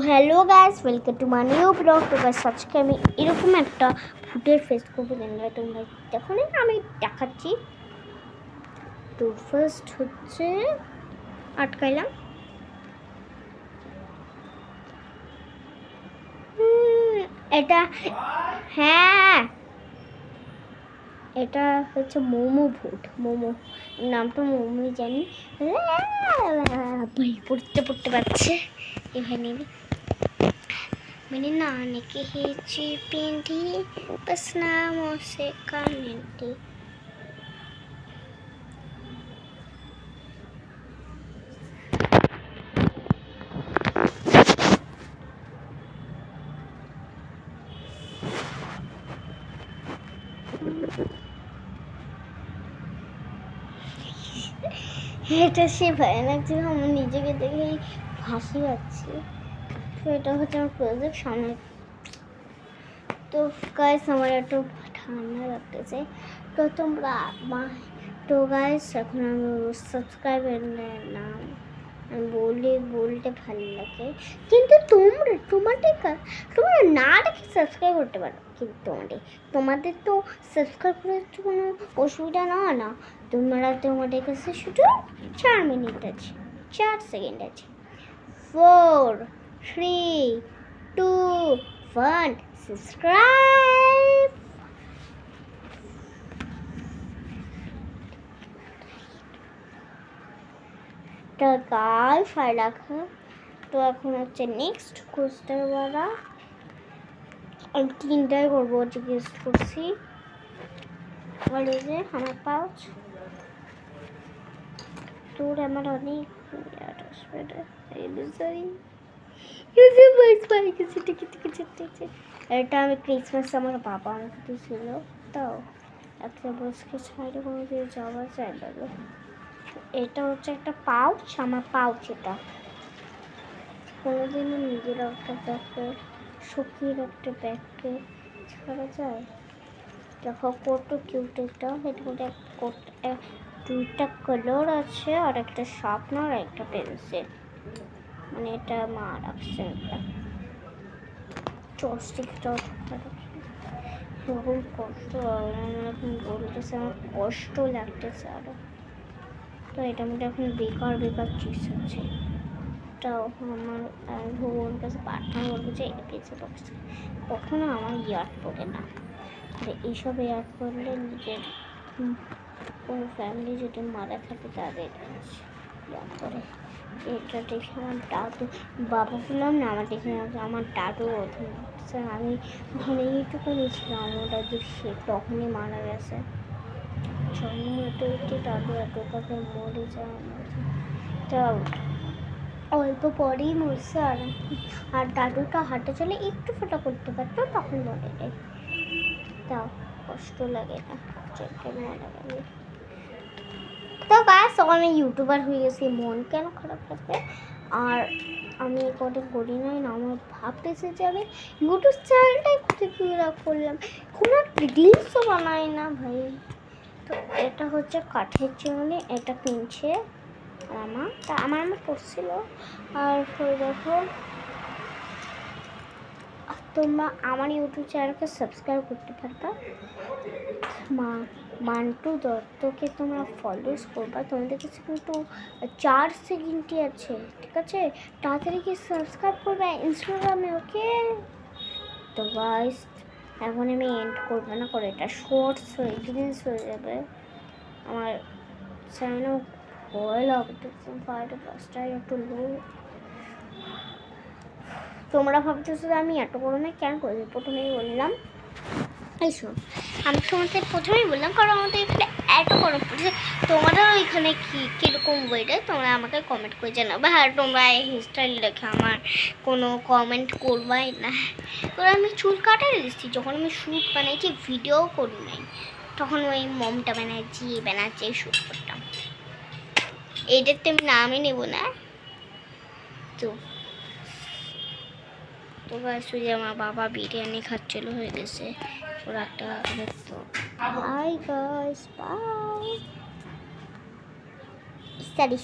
Hello guys, welcome to my new blog. তো guys আজকে আমি এরকম একটা ফুটের ফেস করবো, জানলে তোমরা দেখো না, আমি দেখাচ্ছি। তো ফার্স্ট হচ্ছে আটকাইলাম, এটা হ্যাঁ এটা হচ্ছে মোমো ফুট। মোমো নামটা মোমোই জানি, পড়তে পড়তে পারছে এখানে। मैंने नाने की हिची पिंडी बस नामों से कानेटी। এটা সে ভয়ানক ছিল, আমার নিজেকে দেখে হাসি পাচ্ছি। তো এটা হচ্ছে আমার প্রজেক্ট সামনে। তো গাইস আমার একটু ঠান্ডা লাগতেছে, তো তোমরা তো গাইস এখন আমি সাবস্ক্রাইবের নাম বলতে ভালো লাগে, কিন্তু তোমরা না দেখে সাবস্ক্রাইব করতে পারো, কিন্তু তোমাদের তো সাবস্ক্রাইব করার কোনো অসুবিধা না। তোমাদের কাছে শুধু 4 মিনিট আছে, 4 সেকেন্ড আছে। 4, 3, 2, 1, সাবস্ক্রাইব। তো গাইস তো এখন হচ্ছে নেক্সট কোস্টার ওয়ালা। আমি 3টাই করবো, জিজ্ঞেস করছি। বলে যে আমার পাউচ তোর আমার অনেক এটা আমি ক্রিসমাস আমার বাবা আমাকে দিয়েছিল, তাও একটা বসকে ছাড়ে কোনো দিয়ে যাওয়া যায় না। এটা হচ্ছে একটা পাউচ, আমার পাউচ। এটা কোনোদিনও নিজের একটা ব্যাগকে সখীর একটা ব্যাগকে ছাড়া যায়। দেখো কত কিউট এটা। এটা 2টা কালার আছে, আর একটা শার্পনার আর একটা পেন্সিল। মানে এটা মা রাখছে, একটা চপস্টিকটাও এরকম কষ্ট এখন বলতেছে, আমার কষ্ট লাগতেছে আরো। তো এটার মধ্যে এখন বেকার চিজ আছে। তাও আমার ভগবান কাছে প্রার্থনা করবো যে এপিসে বক্সে কখনো আমার ইয়াদ পড়ে না। এইসব ইয়াদ করলে নিজের কোনো ফ্যামিলি যদি মারা থাকে তাদের ইয়াদ করে। এটা দেখে আমার দাদু, বাবা বললাম না, আমার দেখে আমার দাদু আমি ওখানে এইটুকু নিয়েছিলাম, আমার দাদু সে তখনই মারা গেছে। দাদু এতটাকে মরে যায়, তা অল্প পরেই মরছে। আর দাদুটা হাঁটে চলে একটু ফোটা করতে পারতো, তখন মরে যায়। তাও কষ্ট লাগে না, মারা গেলে। তো গাইস আমি ইউটিউবার হয়ে গেছি, মন কেন খারাপ লাগবে? আর আমি কটা করি নাই না, আমার ভাবতেছে যে আমি ইউটিউব চ্যানেলটাই কোথায় করলাম, কোনো রিলসও বানাই না ভাই। তো এটা হচ্ছে কাঠের চিমনি, এটা কিনছে আমার পড়ছিল। আর দেখো তোমরা আমার ইউটিউব চ্যানেলকে সাবস্ক্রাইব করতে পারবা। মান্টু দত্তকে তোমরা ফলোস করবা। তোমাদের কাছে কিন্তু 4 সেকেন্ডই আছে, ঠিক আছে? তাড়াতাড়ি কি সাবস্ক্রাইব করবে ইনস্টাগ্রামে, ওকে? তো গাইস এখন আমি এন্ড করবো না, করে এটা শর্টস রিলস হয়ে যাবে। আমার চ্যানেলও ভয় লাগতেছে, পাঁচটায় একটু লো। তোমরা ভাবতেছো যে আমি এত গরমে কেন করি? প্রথমেই বললাম, এইসব আমি তোমাদের প্রথমেই বললাম কারণ আমাদের এখানে এত গরম পড়ছে। তোমাদের ওইখানে কীরকম ওয়েদার তোমরা আমাকে কমেন্ট করে জানাবে। আর তোমরা এই হেয়ারস্টাইল দেখে আমার কোনো কমেন্ট করবাই না, কারণ আমি চুল কাটা দিচ্ছি। যখন আমি শ্যুট বানাইছি, ভিডিও করি নাই, তখন ওই মমটা বানাচ্ছি শ্যুট করতাম। এইটার তো আমি নামই নেব না। তো গাইস আমার বাবা বিরিয়ানি খাচ্ছিল, হয়ে গেছে ওরা একটা। Bye guys, by.